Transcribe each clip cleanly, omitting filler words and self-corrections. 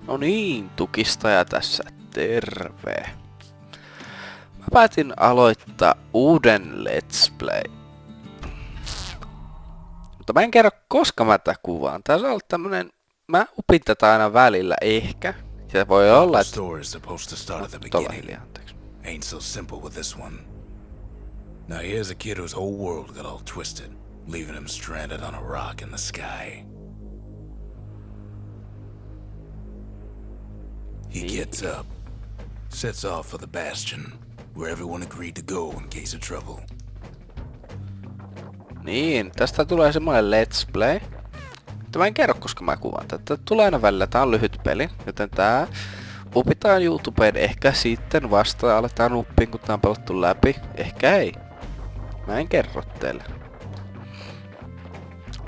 No niin, Tukistaja tässä, terve. Mä päätin aloittaa uuden Let's Play. Mutta mä en kerro koska mä tätä kuvaan. Tää on ollut tämmönen, mä upin tätä aina välillä ehkä. Ja voi olla, että... Tuolla hiljaa, anteeksi. Ain't so simple with this one. Now here's a kid whose whole world got all twisted, leaving him stranded on a rock in the sky. He gets up, sets off for the Bastion, where everyone agreed to go in case of trouble. Niin, tästä tulee semmoinen Let's Play. Mutta mä en kerro koska mä kuvaan tätä. Tulee aina välillä, tää on lyhyt peli, joten tää upitaan YouTubeen ehkä sitten vasta aletaan uppiin kun tää on pelattu läpi. Ehkä ei. Mä en kerro teille.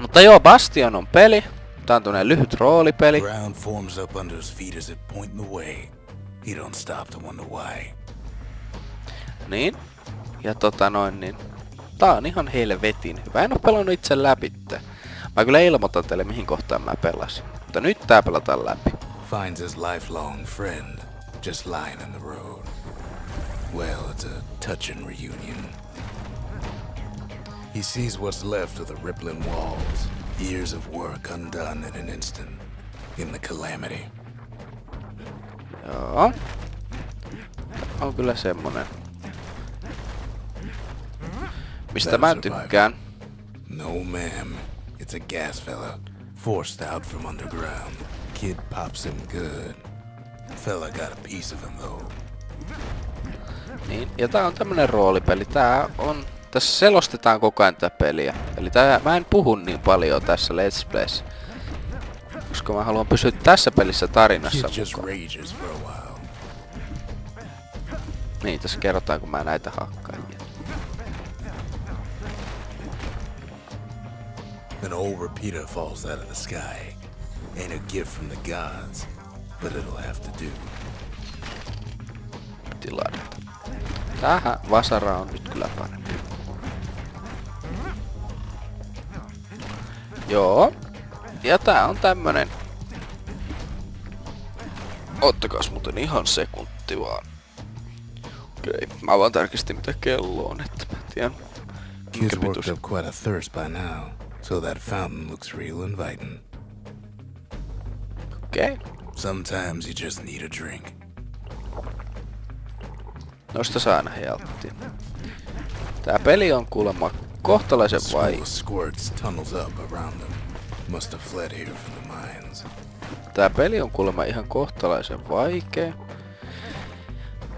Mutta joo, Bastion on peli. Tää on tämmönen lyhyt roolipeli. Ground forms up under his feet as it point the way. He don't stop to wonder why. Niin. Ja niin. Tää on ihan helvetin hyvä. En oo pelannut itse läpitte. Mä kyllä ilmoitan teille mihin kohtaan mä pelasin. Mutta nyt tää pelataan läpi. Finds his lifelong friend just lying in the road. Well, it's a touching reunion. He sees what's left of the rippling walls. Years of work undone in an instant. In the calamity. Joo. Tää on kyllä semmonen. Mistä mä tykkään. No ma'am. It's a gas fella. Forced out from underground. Kid pops him good. Fella got a piece of him though. Niin, ja tää on tämmönen roolipeli. Tää on... Tässä selostetaan koko ajan tätä peliä. Eli mä en puhu niin paljon tässä Let's Playssä. Koska mä haluan pysyä tässä pelissä tarinassa mukaan. Niin, tässä kerrotaan kun mä näitä hakkaan. An old repeater falls out of the sky. Ain't a gift from the gods, but it'll have to do. Tiladata. Tähän vasara on nyt kyllä parempi. Joo. Ja tää on tämmönen... Ottakaas muuten ihan sekunti vaan. Okei, mä vaan tarkistin mitä kello on, että mä tiedän. Kid's worked up quite a thirst by now, so that fountain looks real inviting. Okei. Sometimes you just need a drink. Noista saa aina helpottia. Tää peli on kuulemma kohtalaisen vaikea. Tää peli on kuulemma ihan kohtalaisen vaikea.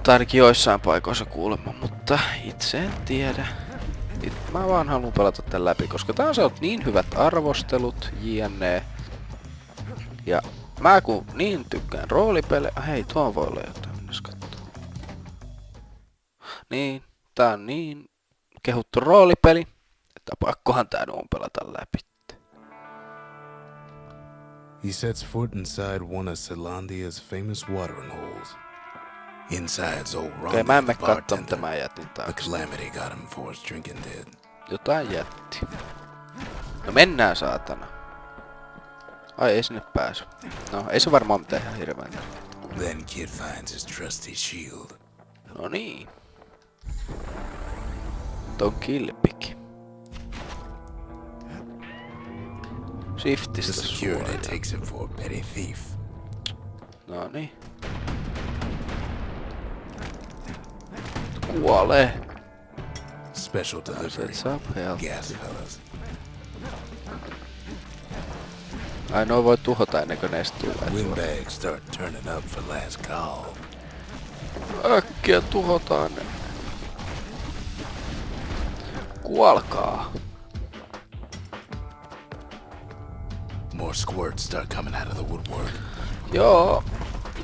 Tai ainakin joissain paikoissa kuulemma, mutta itse en tiedä. Mä vaan haluan pelata tän läpi, koska tää on saanut niin hyvät arvostelut, jne. Ja mä kun niin tykkään roolipelejä... Hei, tuo voi olla jotain, minnes kattoo. Niin, tää on niin kehuttu roolipeli, että pakkohan tää on pelata läpi. He sets foot inside one of Zealandia's famous watering holes. Inside's old Ron, mä en mene kattoo, mitä mä jätin the taakse. calamity got him for his drinking did. Jotain jätti. No mennään saatana. Ai ei sinne pääsy. No ei se varmaan mitään ihan hirveän tärkeää. Then Kid finds his trusty shield. No niin. Ton kilpiki. Shiftistä The security suojaa. takes him for a petty thief. No niin. Kuolee. Special delivery. Gas fellas. Ai noi voi tuhota ennen kuin ne edes tulee. Windbags start turning up for last call. Äkkiä tuhotaan ne. Kuolkaa. More squirts start coming out of the woodwork. Joo.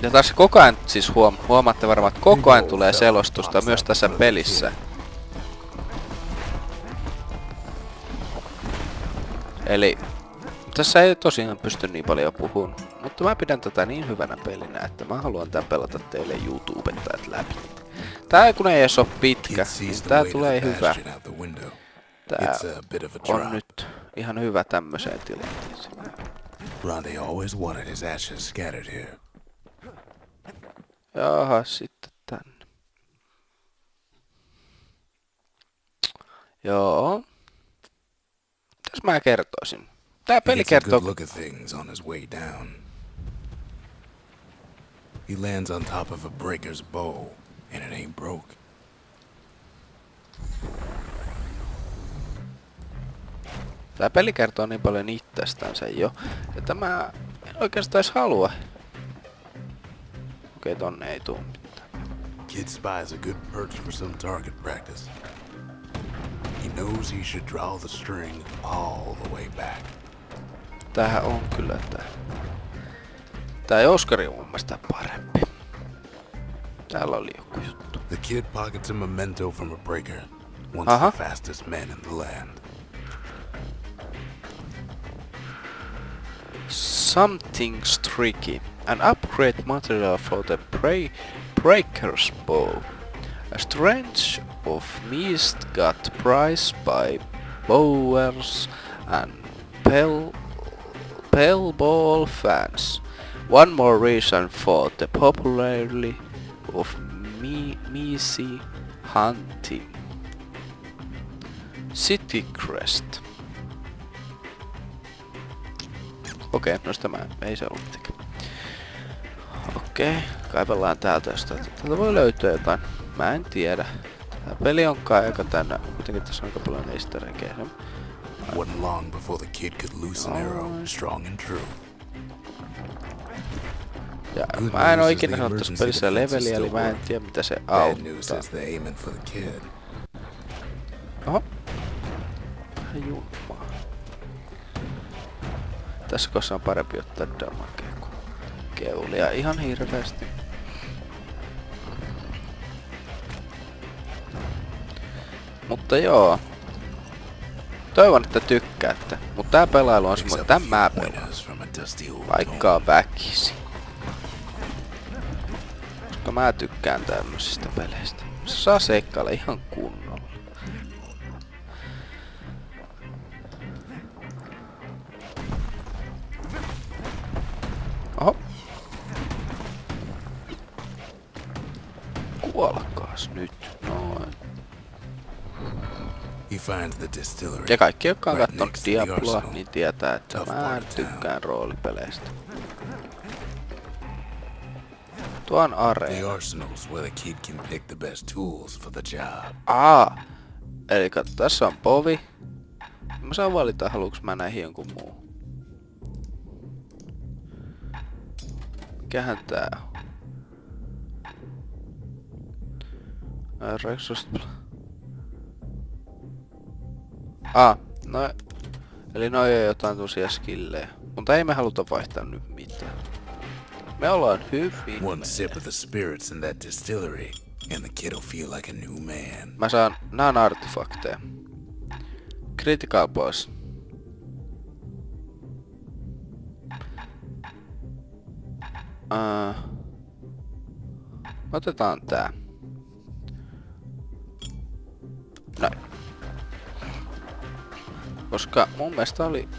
Ja tässä koko ajan, siis huomaatte varmaan, että koko ajan tulee selostusta myös tässä pelissä. Eli tässä ei tosiaan pysty niin paljon puhumaan, mutta mä pidän tätä niin hyvänä pelinä, että mä haluan tän pelata teille YouTubettajat läpi. Tää kun ei edes oo pitkä, niin tää tulee hyvä. Tää on nyt ihan hyvä tämmöiseen tilanteeseen. Ronde always wanted his ashes scattered here. Jaha, sitten tänne. Joo. Mitäs mä kertoisin? Tää He peli gets a kertoo... good look at things on his way down. He lands on top of a breaker's bow, and it ain't broke. Tää peli kertoo niin paljon itsestänsä jo, että mä en oikeastaan edes halua. Okei, tonne ei tuu mitään. Kid spies a good perch for some target practice. He knows he should draw the string all the way back. Tämähän on kyllä tää Oskari on mun mielestä parempi. Täällä oli joku juttu. The kid pockets a memento from a breaker, once the fastest man in the land. Something's tricky. An upgrade material for the breaker's bow. A strange of mist got prized by bowers and pellball fans. One more reason for the popularity of Misi hunting. City Crest. Okei, no sitä ei se ollut mitenkään. Okei, kaivellaan täältä jostain. Täältä voi löytyä jotain. Mä en tiedä. Tää peli on kai aika täynnä. Kuitenkin tässä on aika paljon easter eggejä. Wasn't long before the kid could loose an arrow, strong and true. Ja mä en oo ikinä saanut tässä pelissä leveliä, eli mä en tiedä mitä se auttaa. Oho. Jummaa. Tässä kossa on parempi ottaa damakea kuin keulia ihan hirveästi. Mutta joo. Toivon, että tykkäätte. Mutta tää pelailu on semmoinen, tän mä pelaan. Vaikka on väkisi. Koska mä tykkään tämmöisistä peleistä. Se saa seikkailla ihan kunnolla. Oho. Kuolkaas nyt. Noin. Ja kaikki, jotka on kattonut Diabloa, niin tietää, että mä tykkään roolipeleistä. Tuo on areena. Eli tässä on povi. Mä saan valita, haluuks mä näihin jonkun muu. Mikähän tää on? No, eli noi on jotain tosiaan skillejä. Mutta ei me haluta vaihtaa nyt mitään. Me ollaan hyvin. One sip of the spirits in that distillery, and the kid'll feel like a new man. Mä saan naan artefakteja. Critical pois. Otetaan tää. Näin. Koska mun mielestä oli...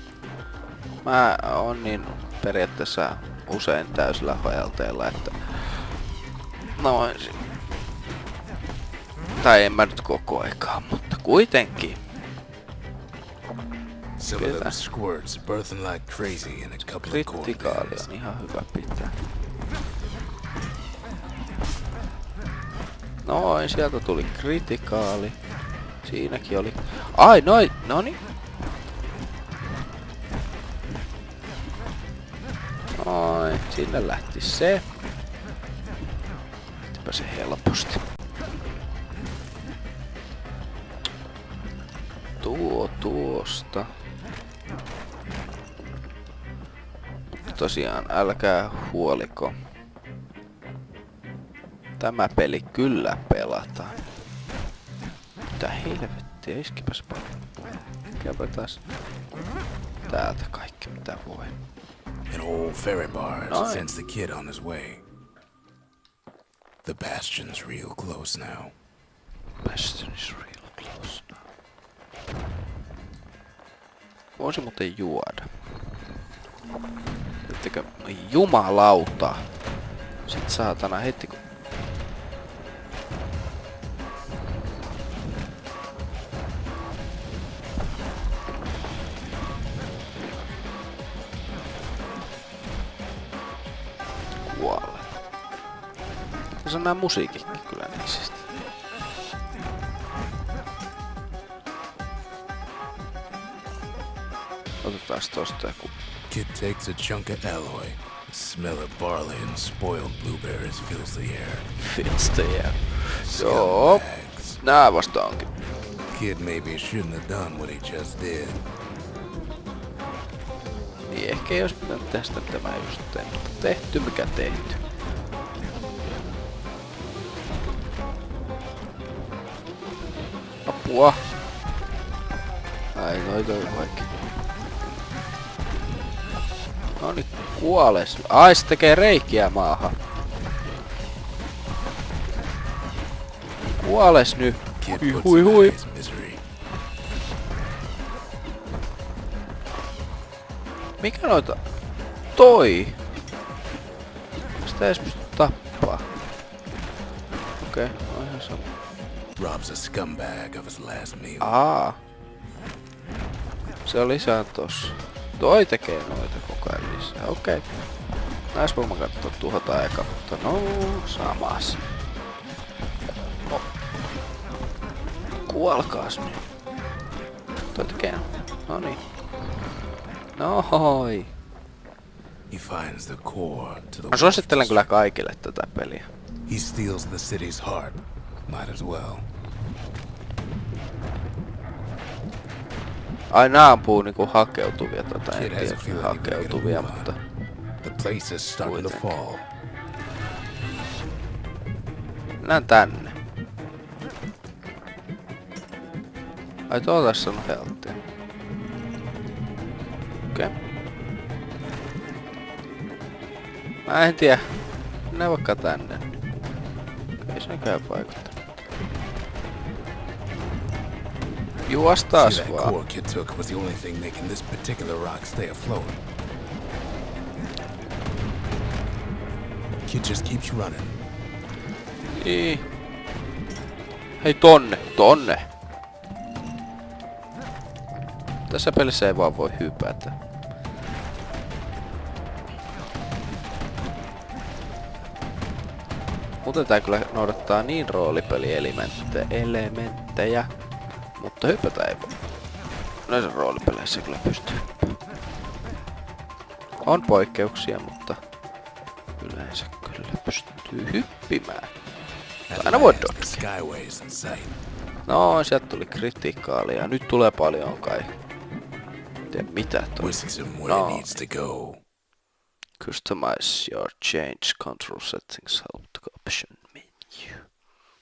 Mä oon niin periaatteessa usein täysillä hojalteella, että... Noin. Tai en mä nyt koko aikaa, mutta kuitenkin. Kritikaali on ihan hyvä pitää. Noin, sieltä tuli kritikaali. Siinäkin oli... Ai, noin, noni. Noin, sinne lähti se. Lähtipä se helposti. Tuosta. Mutta tosiaan, älkää huoliko. Tämä peli kyllä pelataan. Mitä helvettiä, iskipäs paljon. Käypä taas täältä kaikki mitä voi. An old ferry barge sends the kid on his way. The bastion's real close now. Bastion is real close now. Voisi muuten juoda. Ettekö jumalauta. Sit saatana heti kun... Kuolle. Tässä on nää musiikitkin kyllä niistä. Otetaan tosta joku. Kid takes a chunk of alloy. The smell of barley and spoiled blueberries fills the air. Fills the air. Joo. Nää vasta onkin. Kid maybe shouldn't have done what he just did. Niin ehkä ei olisi pitänyt tästä tämä just tein, mutta tehty mikä tehty. Apua. Ai toi kaikki. No nyt kuoles. Ai se tekee reikiä maahan. Kuoles nyt. Hui. Mikä noita? Toi! Sitä ei pysty tappaa. Okei, on ihan sama. Rob's a scumbag of his last meal. Aa. Se on lisää tossa. Toi tekee noita koko ajan lisää. Okei. Näis voimme katsoa tuhota eka, mutta no samas. No. Kuolkaas nyt. Toi tekee. Noniin. Nohoi. He finds the core to the. Mä suosittelen kyllä kaikille tätä peliä. He steals the city's heart. Might as well. Ai nää ampuu niinku hakeutuvia en tiedä hakeutuvia, mutta... The place is starting to fall. Mennään tänne. Ai tuo tässä on helttiä. Okei. Mä en tiedä. Mennään vaikka tänne. Ei sekään vaikuttaa. Juos taas See, that vaan. core Kid took was the only thing making this particular rock stay afloat. Kid just keeps running. Niin. Hei tonne. Tässä pelissä ei vaan voi hypätä. Muuten tää kyllä noudattaa niin roolipelielementtejä, mutta hypätä ei voi. Näissä roolipeleissä kyllä pystyy hyppäämään. On poikkeuksia, mutta yleensä kyllä pystyy hyppimään. Aina voi dodgea. No, sieltä tuli kritikaalia. Nyt tulee paljon kai. Tiedä mitä toi. No. Customize your change control settings help to option menu.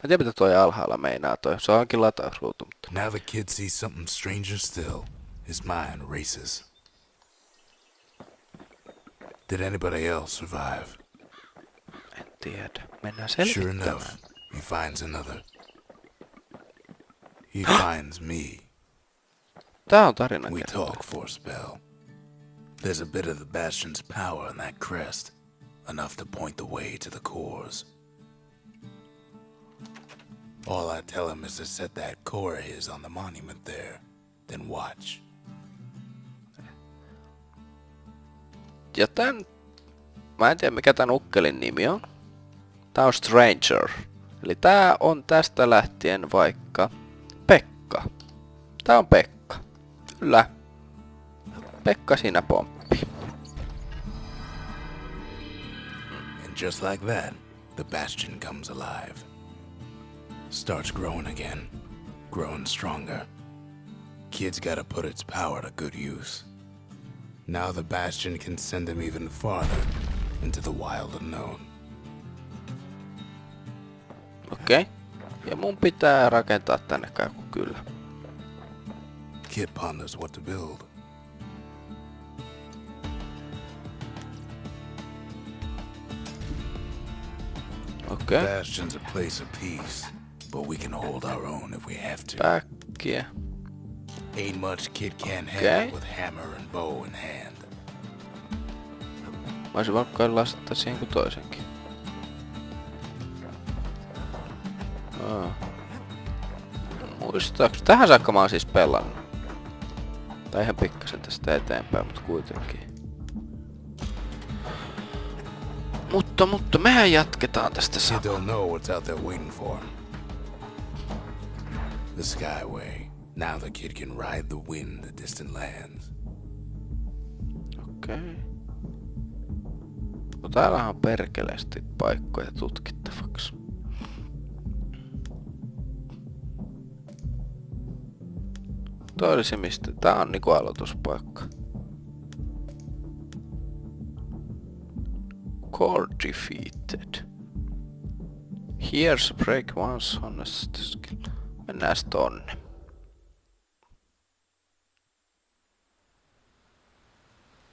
Mä tiedän mitä toi alhaalla meinaa toi. Se onkin latausruutu, mutta... Now the kid sees something stranger still. His mind races. Did anybody else survive? En tiedä. Mennään Sure selvittämään. enough, he finds another. He finds me. Tää on tarina We kertoo. talk for a spell. There's a bit of the Bastion's power in that crest. Enough to point the way to the cores. All I tell him is to set that core of his on the monument there. Then watch. Ja tän... Mä en tiedä mikä tän ukkelin nimi on. Tää on Stranger. Eli tää on tästä lähtien vaikka Pekka. Tää on Pekka. Kyllä. Pekka siinä pomppii. And just like that, the Bastion comes alive. Starts growing again. Growing stronger. Kid's gotta put its power to good use. Now the Bastion can send him even farther into the wild unknown. Okei. Ja mun pitää rakentaa tänne kaiku kyllä. Kid ponders what to build. Okei. Bastion's a place of peace, but we can hold our own if we have to. Päkkiä. Ain't much kid can't Okay. handle with hammer and bow in hand. Mä olisin voinut kai lasettaa siihen kuin toisenkin. Muistaaks? Tähän saakka mä oon siis pelannut. Tai ihan pikkasen tästä eteenpäin, mutta kuitenkin. Mutta mehän jatketaan tästä You samaa. don't know what's out there waiting for him. The Skyway. Now the kid can ride the wind to distant lands. Okei. No täällähän on perkeleesti paikkoja tutkittavaksi. Toi oli se mistä. Tää on niinku aloituspaikka. Core defeated. Here's a break once on a skill. Mennään tonne.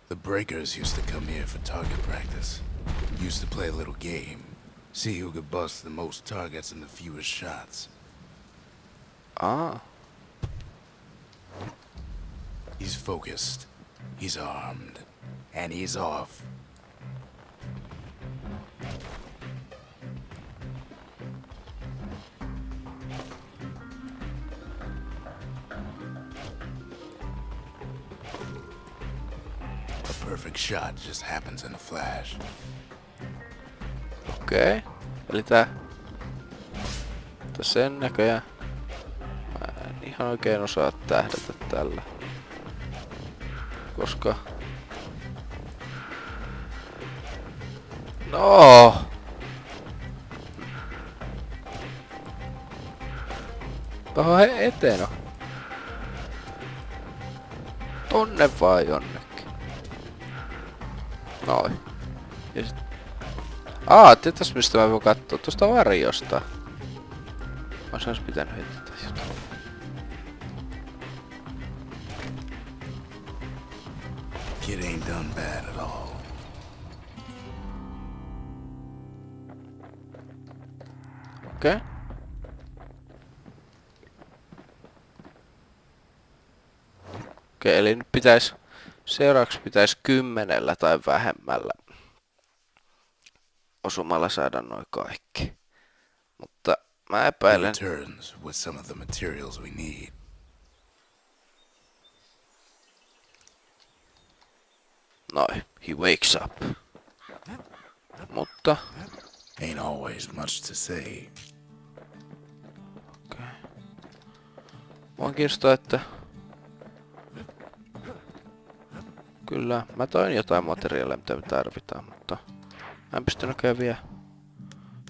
The breakers used to come here for target practice. Used to play a little game. See who could bust the most targets and the fewest shots. Ah. He's focused. He's armed. And he's off. A perfect shot just happens in a flash. Okei. Eli tää sen näköjään. Mä en ihan oikein osaa tähdätä tällä. Koska... No. Tohon eteen on. Tonne vaan jonnekin. Noin. Ja sit... tietäis mistä mä voin kattoo tuosta varjosta. Mä sais pitänyt heittää jotain. Kid ain't done bad at all. Okei. Okei, eli nyt seuraavaksi pitäis 10 tai vähemmällä osumalla saada noin kaikki. Mutta mä epäilen... Returns with some of the materials we need. Noin, he wakes up. Mutta... Ain't always much to say. Okei. Mua kiinnostaa, että... Kyllä, mä toin jotain materiaalia, mitä me tarvitaan, mutta... Mä en pysty näköjään vielä...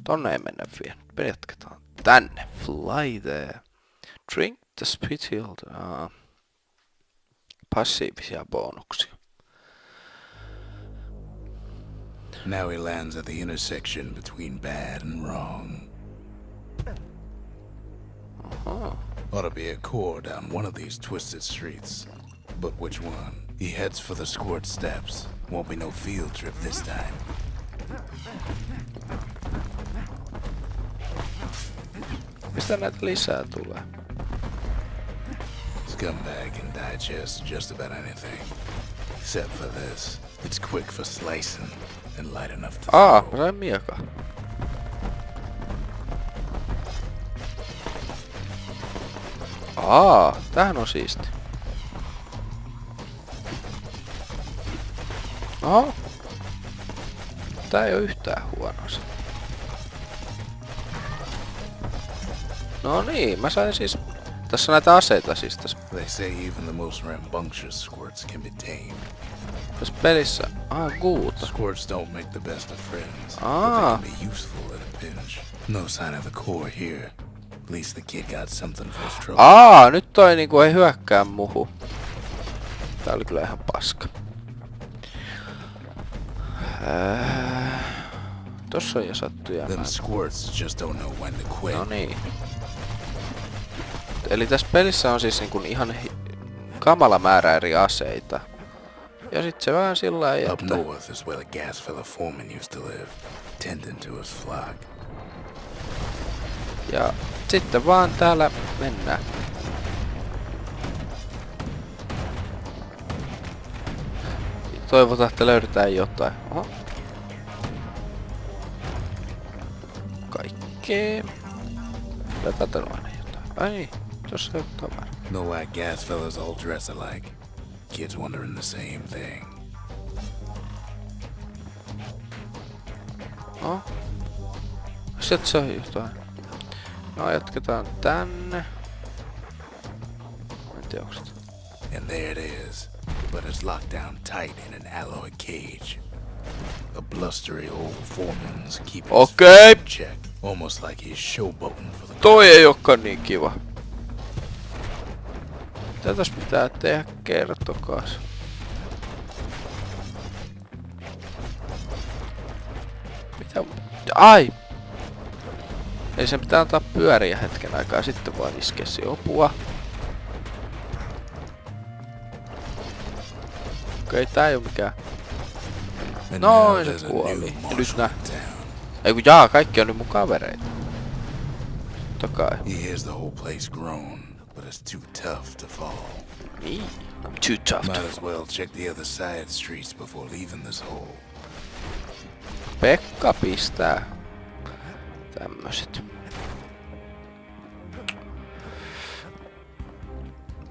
Tonne ei mennä vielä. Me jatketaan tänne. Fly there. Drink the spitfield. Passiivisia bonuksia. Now he lands at the intersection between bad and wrong. Ought to be a core down one of these twisted streets. But which one? He heads for the squirt steps. Won't be no field trip this time. Mistä näitä lisää tulee? Scumbag can digest just about anything. Except for this. It's quick for slicing and light enough to throw. Mä sain mieka. Tämähän on siisti. Oho. Tää ei oo yhtään huono se. No niin, mä sain siis... Tässä on näitä aseita siis tässä. They say even the most rambunctious squirts can be tamed. Tässä pelissä... Guuta. Squirts don't make the best of friends, but they can be useful at a pinch. No sign of the core here. At least the kid got something for his trouble. Nyt toi niinku ei hyökkää muhu. Tää oli kyllä ihan paska. Tossa on jo sattu jäämään. Them squirts just don't know when to quit. No niin. Eli tässä pelissä on siis niin ihan kamala määrä eri aseita. Ja sit se vähän sillä ei, Up että... north is where the gas fella foreman used to live, tending to his flock. Ja sitten vaan täällä mennään. Toivotaan, että löydetään jotain. Oho. Okei. Tää katselua aina jotain. Ai niin, tossa on tavara. No whack gas fellas all dress alike. Kids wondering the same thing. No. Sieltä se on jotain. No jatketaan tänne. En tiedä onks sitä. And there it is, but it's locked down tight in an alloy cage. A blustery old foreman's keeping his Okay. foot in check, almost like he's showboating for the Toi ei olekaan niin kiva. Mitä tässä pitää tehdä? Kertokaas. Mitä? Ai! Ei sen pitää antaa pyöriä hetken aikaa, sitten vaan iskee opua. Okei, tää ei oo mikään. And Noin now se there's a kuoli. new Ja nyt marshal nää. in town. Ei kun jaa, kaikki on nyt mun kavereita. Totta kai. He hears the whole place groan, but it's too tough to fall. Niin. I'm too tough Might to... as well check the other side streets before leaving this hole. Pekka pistää tämmöset.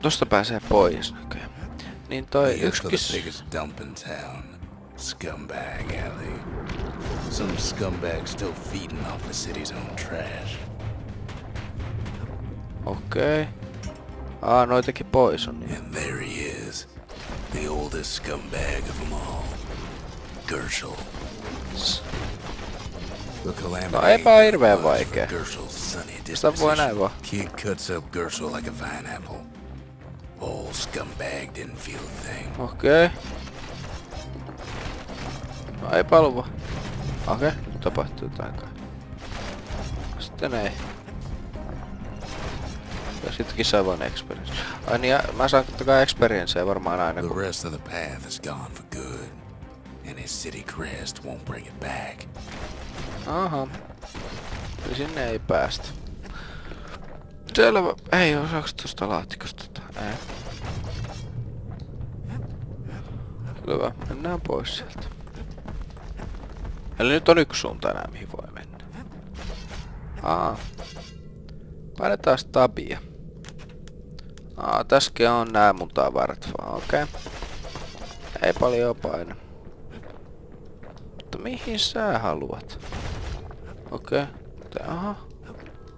Tosta pääsee pois näköjään. Niin toi He heads for the ykskis... biggest dump in town, Scumbag Alley. Some scumbag still feeding off the city's own trash. Okei. Noitakin pois on niin. And there he is, the oldest scumbag of them all, Gershel. The calamity No eipä hirveen was for vaikea. Gershel's sunny Sitä voi näin disposition. vaan. Kid cuts up Gershel like a vine apple. Old scumbag didn't feel a thing. Okei. No ei palua. Okei, nyt tapahtuu jotain kai. Sitten ei. Ja sittenkin sai vain experience. Ai niin, mä saan tottakai experienceja varmaan aina The kun... rest of the path is gone for good, and his city crest won't bring it back. Aha. Eli sinne ei päästä. Selvä. Ei, osaaks tosta laatikosta? Ei. Hyvä, mennään pois sieltä. Eli nyt on yksi suunta enää mihin voi mennä. Painetaan tabia. Tässäkin on nää mun tavarat vaan, okei. Ei paljon paina. Mutta mihin sä haluat? Okei. Aha.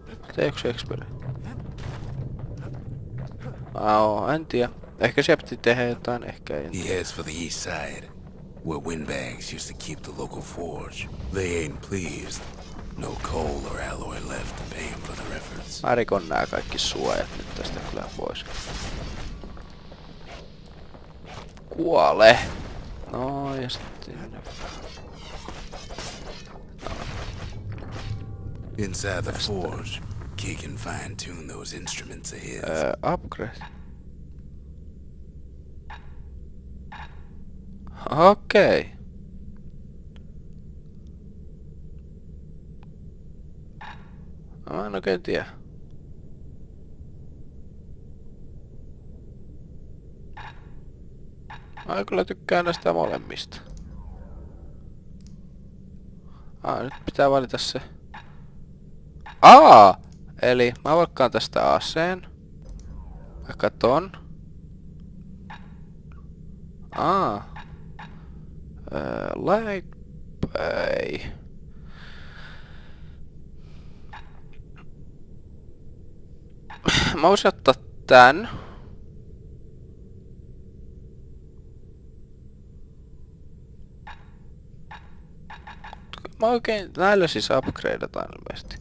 Tää ei yks experi. En tiedä. Ehkä siellä piti tehdä jotain, ehkä ei. He heads for the east side, where windbags used to keep the local forge. They ain't pleased. No coal or alloy left to pay him for their efforts. Mä rikon nää kaikki suojat nyt tästä kyllä pois. Kuole! No ja sitten... Inside the forge, Key can fine-tune those instruments of his. Upgrade. Okei. Mä en oikein tiedä. Mä kyllä tykkään näistä molemmista. Nyt pitää valita se. Eli mä valkkaan tästä aseen. Vaikka ton. Like... Ei. Mä voisin ottaa tän. Mä oikein... Näillä siis upgradeataan ilmeisesti.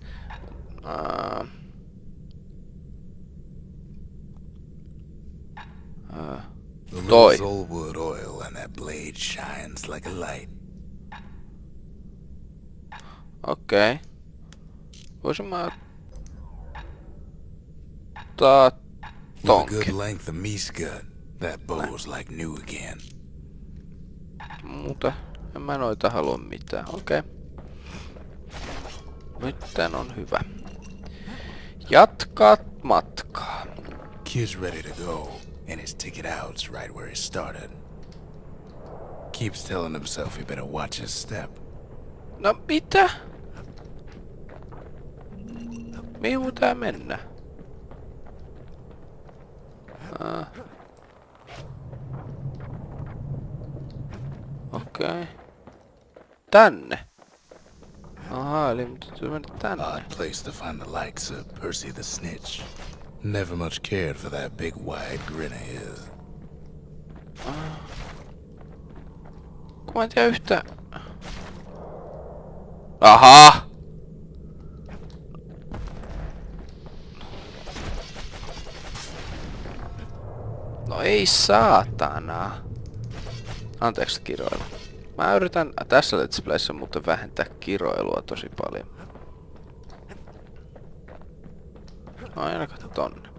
The Toi. little Zolwood oil and that blade shines like a light. Okei. Voisin mä ottaa With a good tonkin. length of miscut, that bow's like new again. Mutta en mä noita halua mitään. Okei. Nyt tän on hyvä. Jatkaa matkaa. Kid's ready to go, and his ticket out's right where he started. Keeps telling himself he better watch his step. No mitä? Mihin mun tää mennä? Okei. Tänne. Aha, eli mun täytyy mennä tänne. Odd place to find the likes of Percy the Snitch. Never much cared for that big wide grin of his. Kun mä en tiedä yhtä... Aha! No ei saatana. Anteeksi kiroilu. Mä yritän tässä Let's Playssä muuten vähentää kiroilua tosi paljon. No aina katso tonne.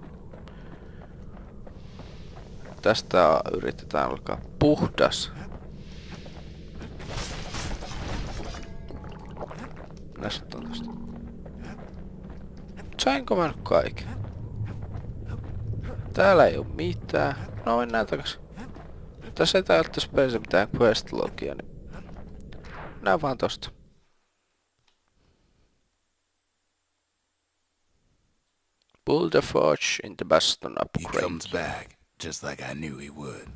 Tästä yritetään alkaa puhdas. Näistä on tästä. Sainko mä nyt kaiken? Täällä ei oo mitään. No mennään takas. Tässä ei tarvittais pelissä mitään quest-logia, niin... Mennään vaan tosta. Pull the forge in the Bastion He upgrade. comes back, just like I knew he would.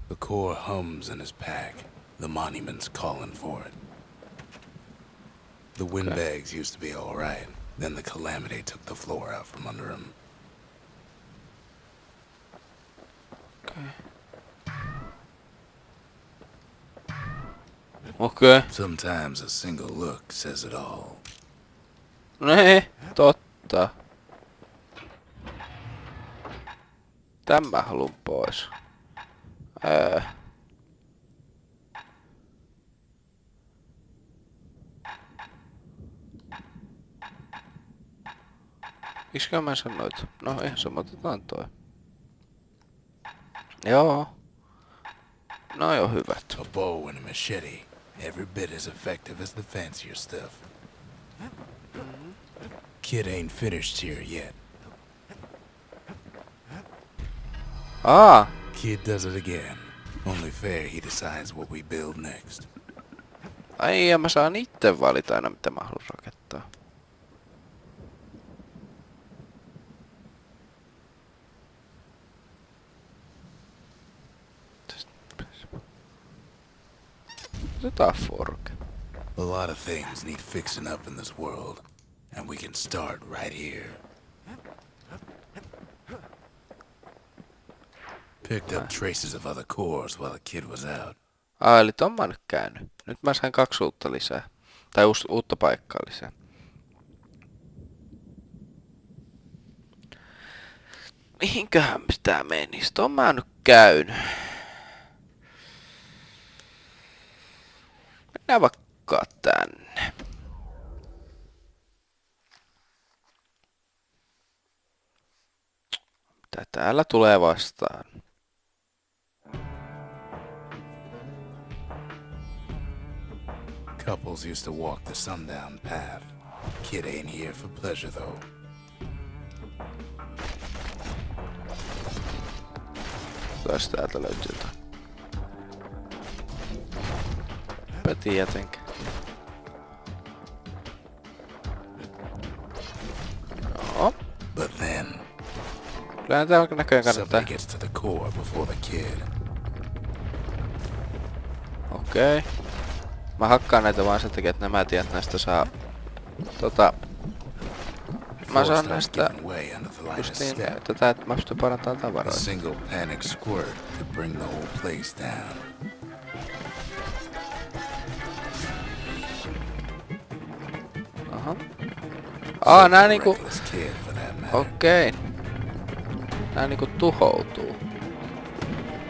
The core hums in his pack. The monument's calling for it. The windbags used to be all right. Then the calamity took the floor out from under him. Okei. Sometimes a single look says it all. Nee, totta. Tän mä haluun pois. Miksikä mä sanoit? No ihan sama, otetaan toi. Joo. No joo, hyvät. A bow and a machete, every bit as effective as the fancier stuff. Kid ain't finished here yet. Kid does it again. Only fair he decides what we build next. Ai ja mä saan itse valita aina mitä mä haluan rakentaa. Otetaan forke. A lot of things need fixing up in this world, and we can start right here. Picked up traces of other cores while the kid was out. Eli ton mä oon nyt käynyt. Nyt mä sain 2 uutta lisää. Tai uutta paikkaa lisää. Mihinköhän tää menis? Ton mä oon nyt käynyt. Mennään vaikka tänne. Mitä täällä tulee vastaan? Couples used to walk the sundown path. Kid ain't here for pleasure though. Taas täältä löytyy jotain. Peti jätenkä. Joo. But then, Kyllähän tää näköjään kannattaa. somebody gets to the core before the kid. Okei. Mä hakkaan näitä vaan sen takia, että nämä tiedät näistä saa... Mä saan näistä... Justiin tätä, että mä pystyn parantamaan A tavaroita. single panic squirt could bring the whole place down. Aha. Nää niinku... Reckless kid for that matter. Okei. Nää niinku tuhoutuu.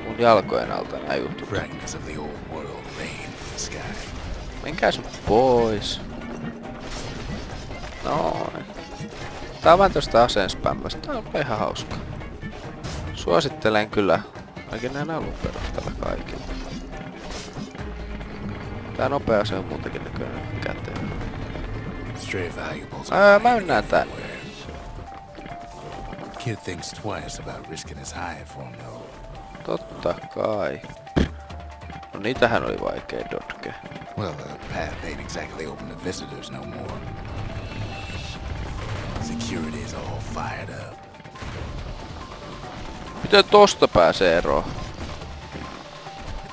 Mun jalkojen alta nää jutut. Fragments of the old world rain from the sky. Menkää sun pois. Noin. Tää on vaan tosta aseenspämmästä. Tää on ihan hauska. Suosittelen kyllä ainakin näin alun perusteella kaikille. Tää nopea ase on muutenkin nykyään käteen. Stray valuables. Mä mennään tän. Kid thinks twice about risking his hide for him though. Totta kai. No niitähän oli vaikea dotkea. Well, the path ain't exactly open to visitors no more. Security's all fired up. Miten tosta pääsee eroon?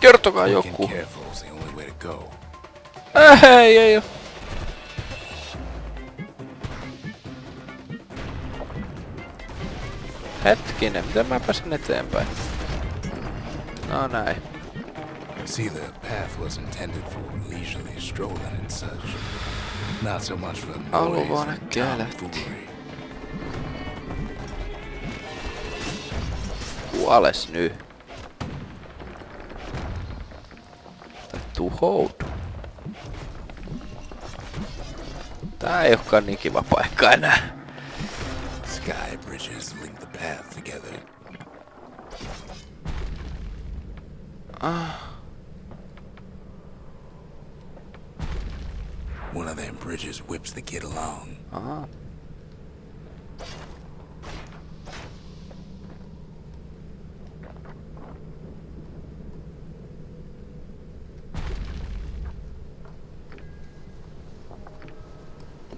Kertokaa Working joku. careful is the only way to go. Ei oo. Hetkinen, miten mä pääsen eteenpäin? No näin. See, the path was intended for leisurely strolling and such. Not so much for noise and tomfoolery. Kuoles nyt. Tai tuhoudu. Tää ei olekaan niin kiva paikka enää. Sky bridges link the path together. One of them bridges whips the kid along. Aha.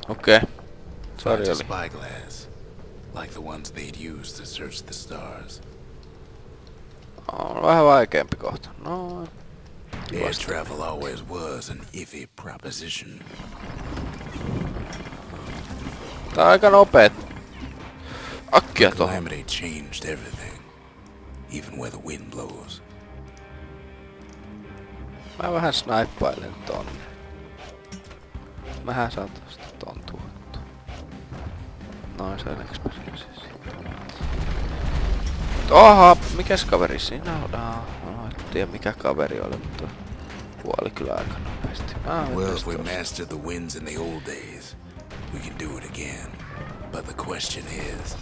Okei. Finds a Sori oli. spyglass, like the ones they'd use to search the stars. On vähän vaikeampi kohta. No. Air travel always was an iffy proposition. Tää on aika nopeet. Akkia tohon. Calamity changed everything, even where the wind blows. Mä vähän snaippailen tonne. Mähän saan tosta ton tuottu. Noin selkeäs pääsin siis. Oha, mikäs kaveri siinä on? No, en tiedä mikä kaveri oli, mutta kuoli kyllä aika nopeasti. Well, if we mastered the winds in the old days, we can do it again. But the question is,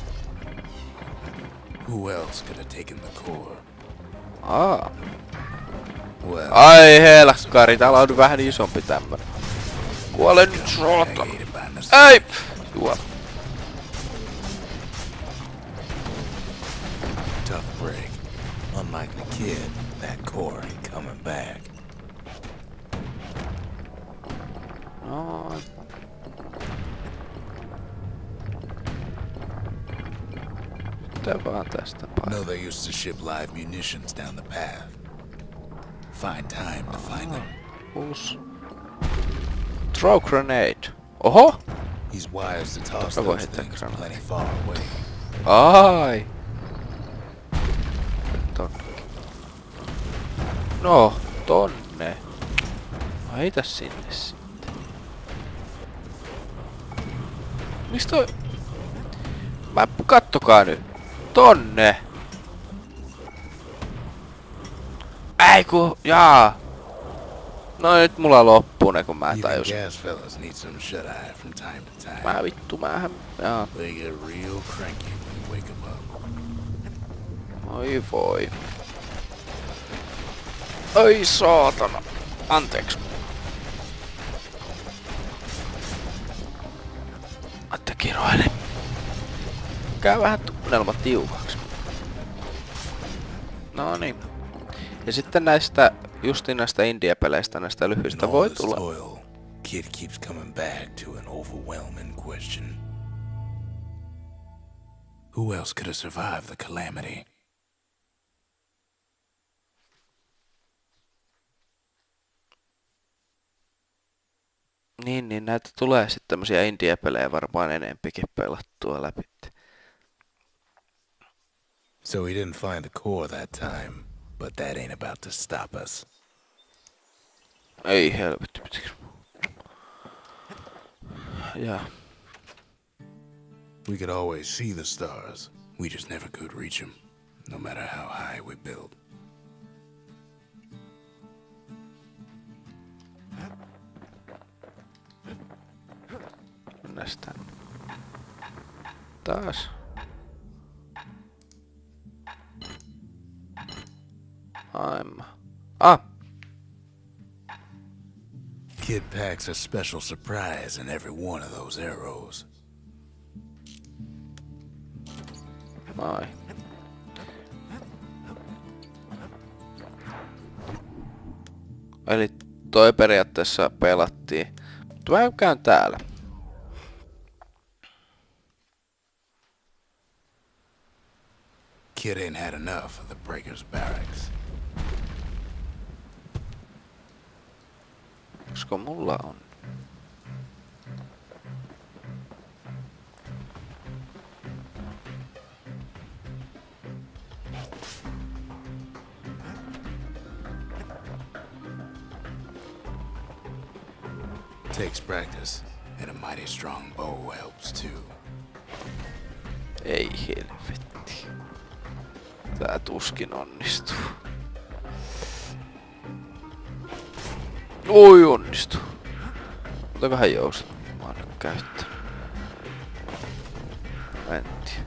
who else could have taken the core? Well, Ai helkkari, täällä on vähän isompi tämmönen. Kuole nyt saatana. Ei! Juo. Tough break. Unlike the kid, that core ain't coming back. Noin. Sitten vaan tästä No, päin. they used to ship live munitions down the path. Find time to find them. Uusi. Throw grenade. Oho! He's wise to toss Totta voi those heittää things granaatti. plenty far away. Ai! Tonnekin. No, tonne. Heitä sinne sitten. Mistä toi? Kattokaa nyt. Tonne. Ei ku, jaa. No nyt mulla loppuu ne kun mä Even tajusin. gas fellas need some shut-eye from time to time. Mä vittu, mähän, jaa. They get real cranky when you wake them up. Oi voi. Oi saatana. Anteeksi. Atte kiroile. Käy vähän tunnelma tiukaksi. No niin. Ja sitten näistä, justiin näistä indie-peleistä, näistä lyhyistä In voi all this tulla. toil, kid keeps coming back to an overwhelming question. Who else could have survived the calamity? Niin näitä tulee sitten tämmösiä indie-pelejä varmaan enempikin pelattua läpi. So we didn't find the core that time, but that ain't about to stop us. Ei helvetti, pitikö? Ja. We could always see the stars. We just never could reach them, no matter how high we built. Mennään tänne. Taas. Aima. Ah! Kid packs a special surprise in every one of those arrows. Ai. Eli toi periaatteessa pelattiin. Mutta mä käyn täällä. Kid ain't had enough of the breakers' barracks. Koska mulla on. Takes practice, and a mighty strong bow helps too. Ei helvetti. Tää tuskin onnistuu. Oi onnistuu. Otakohan jousta. Mä oon nyt käyttänyt. En tiedä.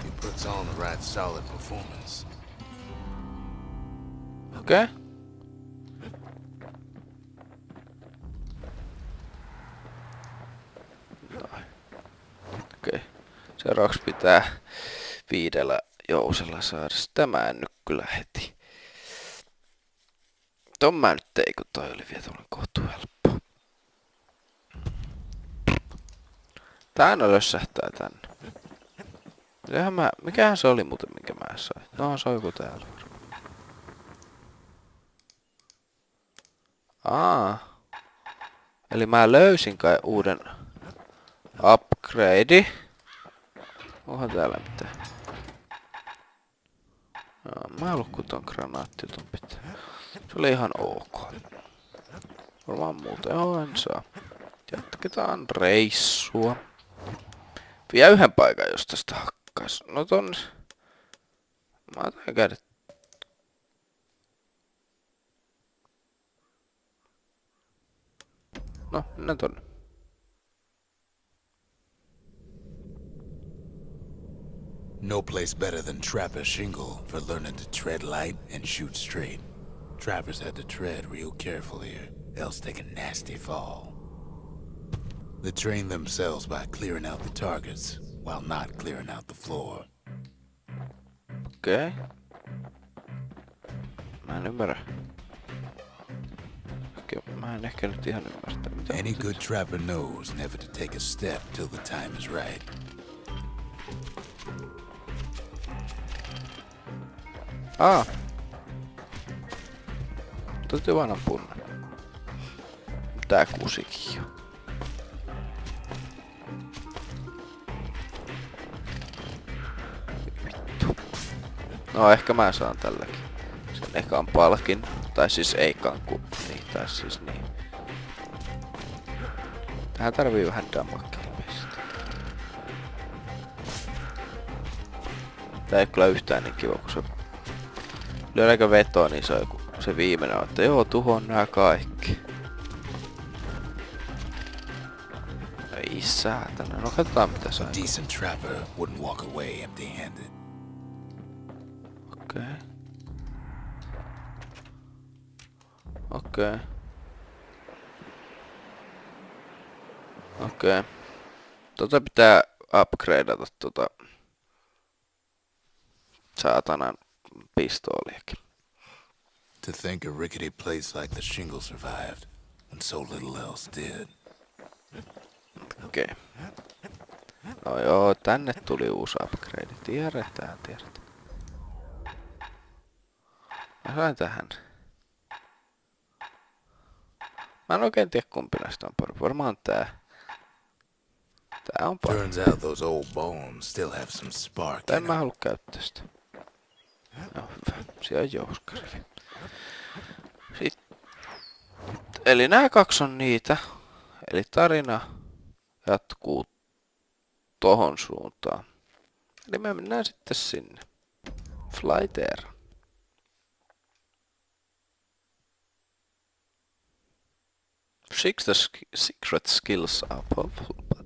He puts on the right solid performance. Okei. Okay. Okei. Seuraavaksi pitää 5 jousella saada. Tämä en nyt kyllä heti. Ton mä nyt tein, kun toi oli vielä tuolla kohtuu helppo. Tää aina lössähtää tänne. Mikähän se oli muuten, minkä mä sain? No, se on joku täällä. Eli mä löysin kai uuden upgrade. Onhan täällä mitään. Mä en ollut kun ton granaattiton pitää. Se oli ihan ok. Varmaan muuten en saa. Jatketaan reissua. Vielä yhden paikan, jos tästä hakkais. No tonne. Mä otan käydä. No, mennään tonne. No place better than Trapper's shingle for learning to tread light and shoot straight. Trappers had to tread real carefully here, else take a nasty fall. They train themselves by clearing out the targets, while not clearing out the floor. Okei. Mä en ymmärrä. Mä en ehkä nyt ihan ymmärtää mitä. Any good trapper knows never to take a step till the time is right. Täytyy vaan ampua. Tää kusikin jo. Vittu. No ehkä mä saan tälläkin. Sen ekan palkin. Tai siis eikan ku. Niin, tai siis niin. Tähän tarvii vähän damakea ilmeisesti. Tää ei kyllä yhtään niin kiva, kun se lyödäänkö vetoa, niin se on joku, se viimeinen on, että joo, tuhon nää kaikki. Ei säätänä, no katsotaan mitä sai. A decent trapper wouldn't walk away empty-handed. Okei. Okei. Okei. Tota pitää upgradeata saatanan pistooliakin. To think a rickety place like the shingle survived, when so little else did. Okei. No joo, tänne tuli uusi upgrade. Tiedetään. Mä sain tähän. Mä en oikein tiedä kumpi näistä on parempi. Varmaan tää. Tää on parempi. Turns out those old bones still have some spark En in mä them. halua käyttää sitä. No hyvä. Siellä on jouskarivi. Sitten. Eli nämä 2 on niitä. Eli tarina jatkuu tohon suuntaan. Eli me mennään sitten sinne. Fly there. The secret skills are powerful, but...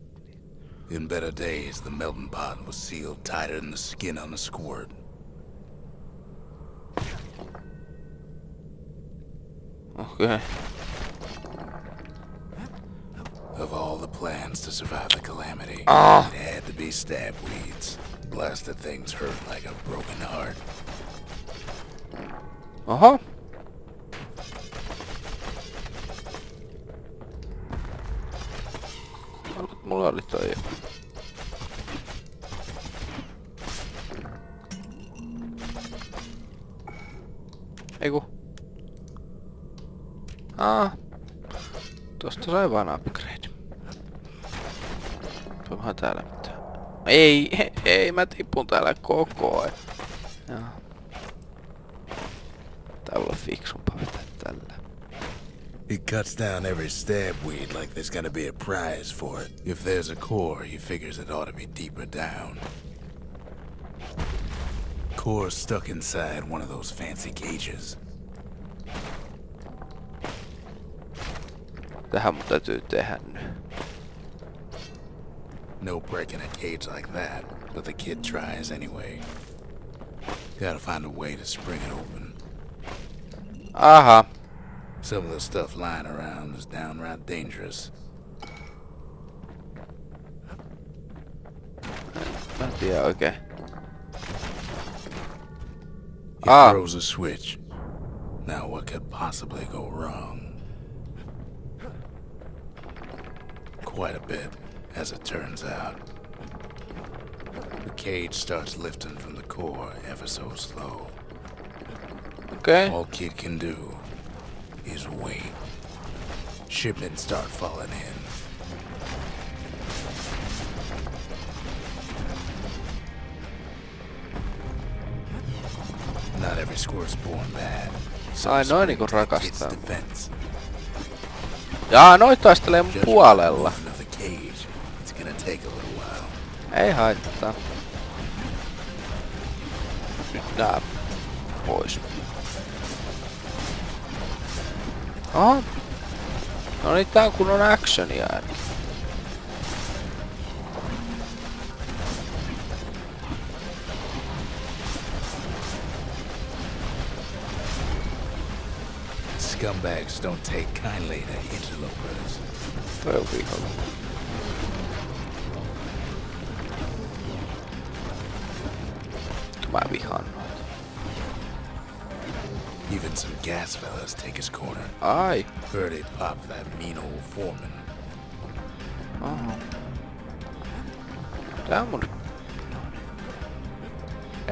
In better days, the melting pot was sealed tighter than the skin on a squirt. Okay. Of all the plans to survive the calamity, it had to be stab weeds. Blasted things hurt like a broken heart. Oho. Mulla oli toi. Eiku. Tosta sai vaan upgrade. Onhan täällä mitään. Ei, mä tipun täällä koko ajan. Joo. Tää on olla fiksumpaa vetää tällä. It cuts down every stab weed like there's gonna be a prize for it. If there's a core, he figures it ought to be deeper down. Core's stuck inside one of those fancy cages. Tähän mun täytyy tehdä nyt. No breaking a cage like that, but the kid tries anyway. Gotta find a way to spring it open. Aha. Some of the stuff lying around is downright dangerous. Mä en tiedä oikein. He throws a switch. Now what could possibly go wrong? Quite a bit, as it turns out. The cage starts lifting from the core ever so slow. Okay. All kid can do is wait. Shipments start falling in. Not every squire's born bad. Ai noin niinku rakastaa. Jaa, noit taistelee mun puolella. Ei haittaa. Nyt nää pois. Oho. No niin, tää on kunnon actionia ainakin. Scumbags don't take kindly to interlopers. Toi on vihollinen. Mä vihaan noita. Even some gas fellas take his corner. Ai. Heard he popped that mean old foreman. Oho. Tää on mun...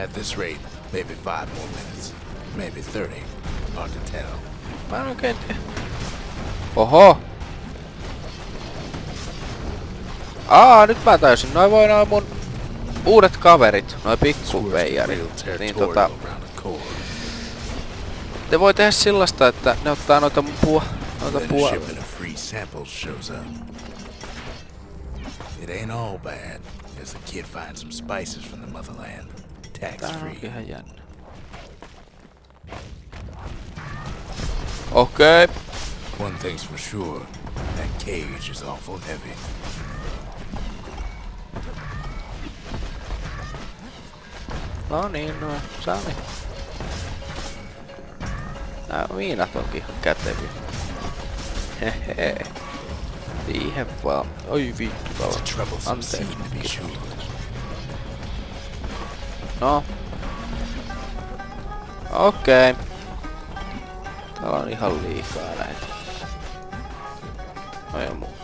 At this rate, maybe 5 more minutes. Maybe 30. Hard to tell. Mä en oikein tiedä. Oho! Nyt mä täysin. Noi voi noi mun uudet kaverit, noi pikkuveijarit. Niin ne voi tehdä sellaista, että ne ottaa noita mun puolella. It ain't all bad, as the kid finds some spices from the motherland. Tax free. Tää on ihan jännä. Okei. One thing's for sure, that cage is awful heavy. No niin, no Sami. Nää miinat onkin ihan käteviä. Hehe. Siihen vaan. Oi vittu täällä. Anteeksi. No. Okei. Täällä on ihan liikaa näitä. No ja muu.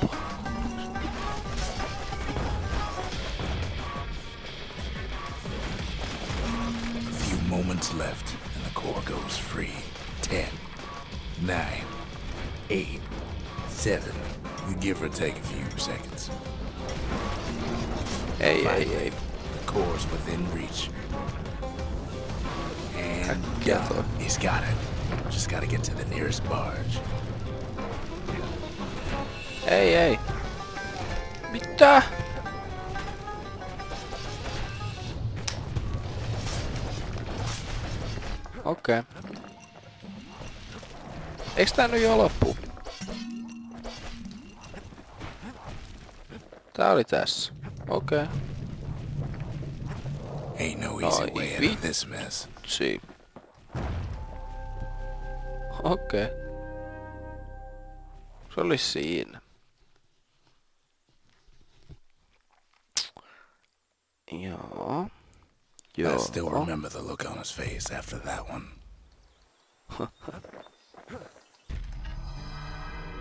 A few moments left and the core goes free. 10, 9, 8, 7. You give or take a few seconds. Ei. The core's within reach. And done. He's got it. Just gotta get to the nearest barge. Ei. Mitä? Okei. Eiks tää nyt jo loppu? Tää oli tässä. Okei. Ain't no easy way out of this mess. Si. Okei. Se oli siinä. Joo. I still remember the look on his face after that one.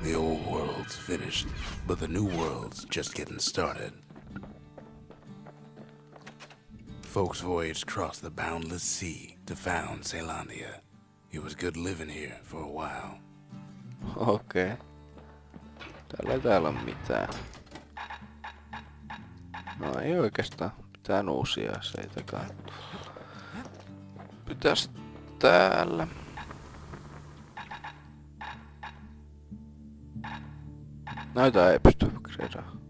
The old world's finished, but the new world's just getting started. Folks voyaged across the boundless sea to found Zealandia. It was good living here for a while. Okei. Täällä on mitään. No ei oikeastaan mitään uusia aseitakaan. Pitäis täällä. Näitä ei pysty upgradeaamaan.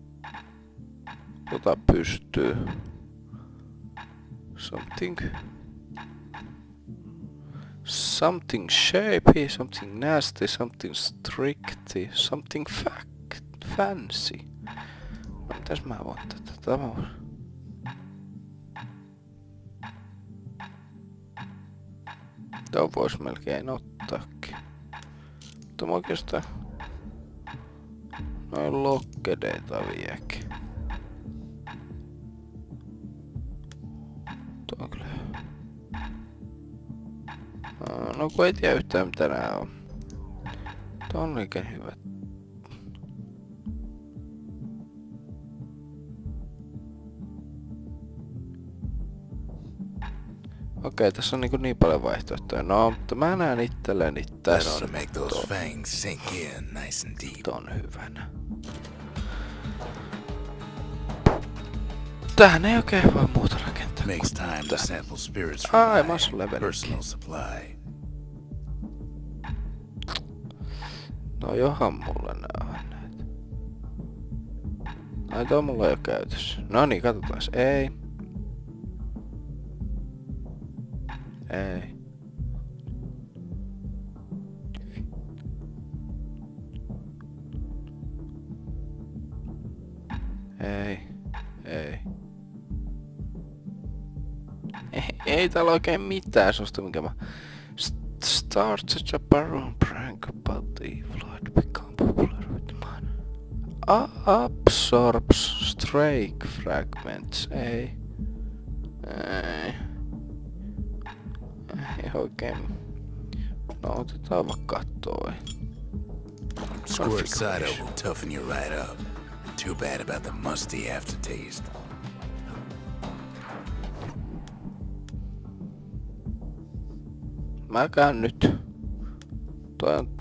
Tota pystyy. Something shapy, something nasty, something stricty, something fancy. No, mitäs mä voin tätä tavoin? Tuo vois melkein ottaakin. Mutta mä oikeastaan noin lokkedeita viekin. Tuo on kyllä. No kun ei tiedä yhtään mitä nää on. Tuo on oikein hyvä. Okei, tässä on niin paljon vaihtoehtoja. No, mutta mä näen itselleni tässä. Ton hyvänä. Tähän ei oikein voi muuta rakentaa. Ai, muscle level. No johan mulla nää on näitä. Ai tuo mulla on jo käytössä. No niin, katsotaas. Ei. Ei. Ei täällä oikein mitään susta mikä mä... Start such a baron prank about the evil I'd become popular with mine. Absorbs strike fragments. Ei oikein. No otetaan vaikka toi. Squirt cider will toughen you right up. Too bad about the musty aftertaste. Mä käyn nyt. Toi on...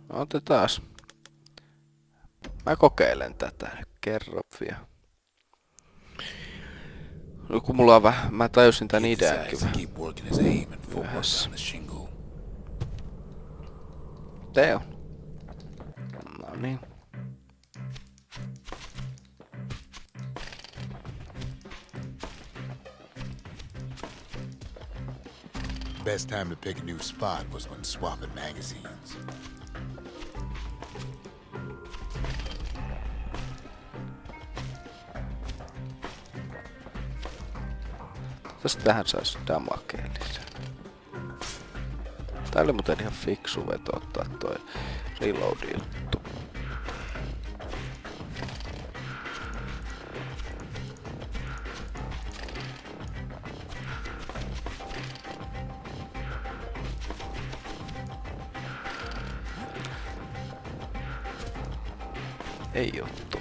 Otetaas. Mä kokeilen tätä nyt kerran vielä. No kun mulla on vähän... Mä tajusin tän ideankin vähän. Teo. No niin. Best time to pick a new spot was when swapping magazines. Tästä tähän sais damakea lisää. Tää oli muuten ihan fiksu veto ottaa toi reload-juttu. Ei juttu.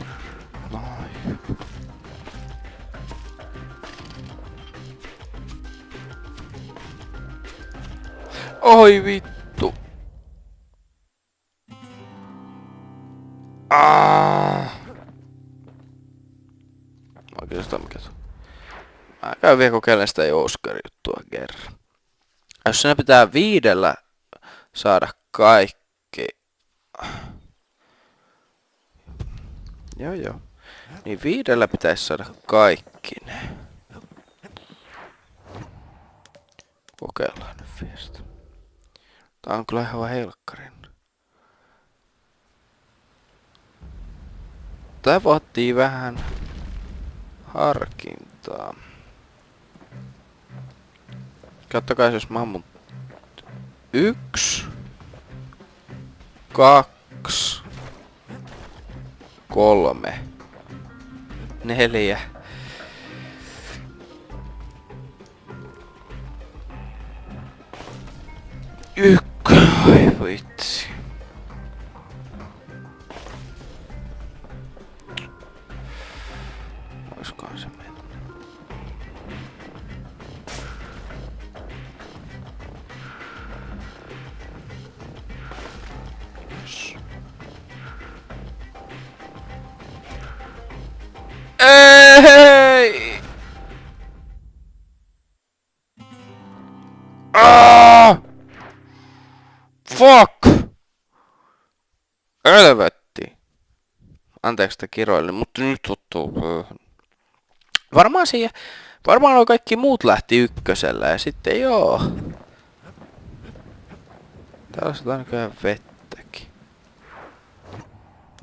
Noin. Oi vittu. Oikeastaan mikä se on? Mä käyn vielä kokeilemaan sitä Oscar-juttua kerran. Jos siinä pitää 5 saada kaikki. Joo. Niin 5 pitäisi saada kaikki ne. Kokeillaan nyt viestä. Tää on kyllä ihan helkkarin. Tää vaatii vähän harkintaa. Kattokaa jos mä ammun 1, 2, 3, 4. Ai vitsi. Ei! Fuck! Helvetti. Anteeksi, että kiroilin, mutta nyt tuttuu. Varmaan nuo kaikki muut lähti ykkösellä ja sitten joo. Täällä on näköjään vettäkin.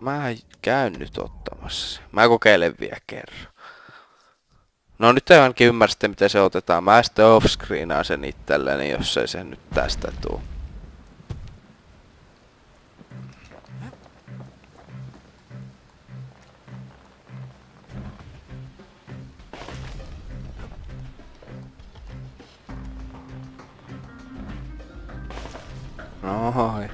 Mä käyn nyt ottamassa. Mä kokeilen vielä kerran. No nyt ei ainakin ymmärsitte miten se otetaan. Mä sitten offscreenaan sen itselleni, jos ei se nyt tästä tuu. Nohoi.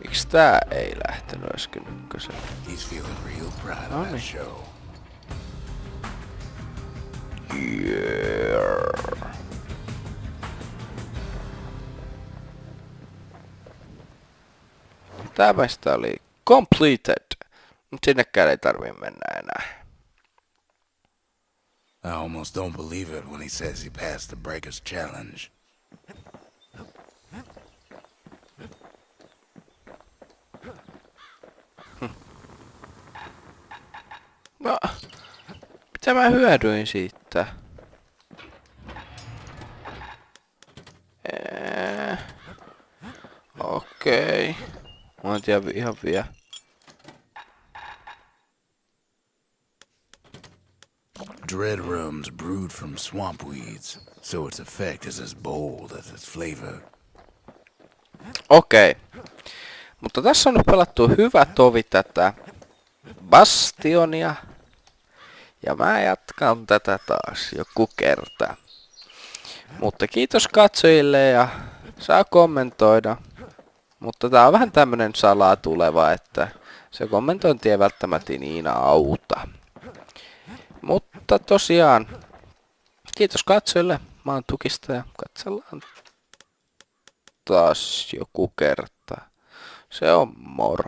Miksi tää ei lähtenyt äsken ykkösellä? He's feeling real proud of that show. Yeah. Tämästä oli completed. Mut sinnekään ei tarvii mennä enää. I almost don't believe it when he says he passed the Breakers Challenge. No, mitä mä hyödyin siitä? Okei. Mä en tiedä ihan vielä. Dread rum's brewed from swamp weeds, so its effect is as bold as its flavor. Okei. Mutta tässä on nyt pelattu hyvä tovi tätä Bastionia. Ja mä jatkan tätä taas joku kerta. Mutta kiitos katsojille ja saa kommentoida. Mutta tää on vähän tämmönen salaa tuleva, että se kommentointi ei välttämättä niin auta. Mutta tosiaan, kiitos katsojille. Mä oon Tukistaja. Katsellaan taas joku kerta. Se on moro.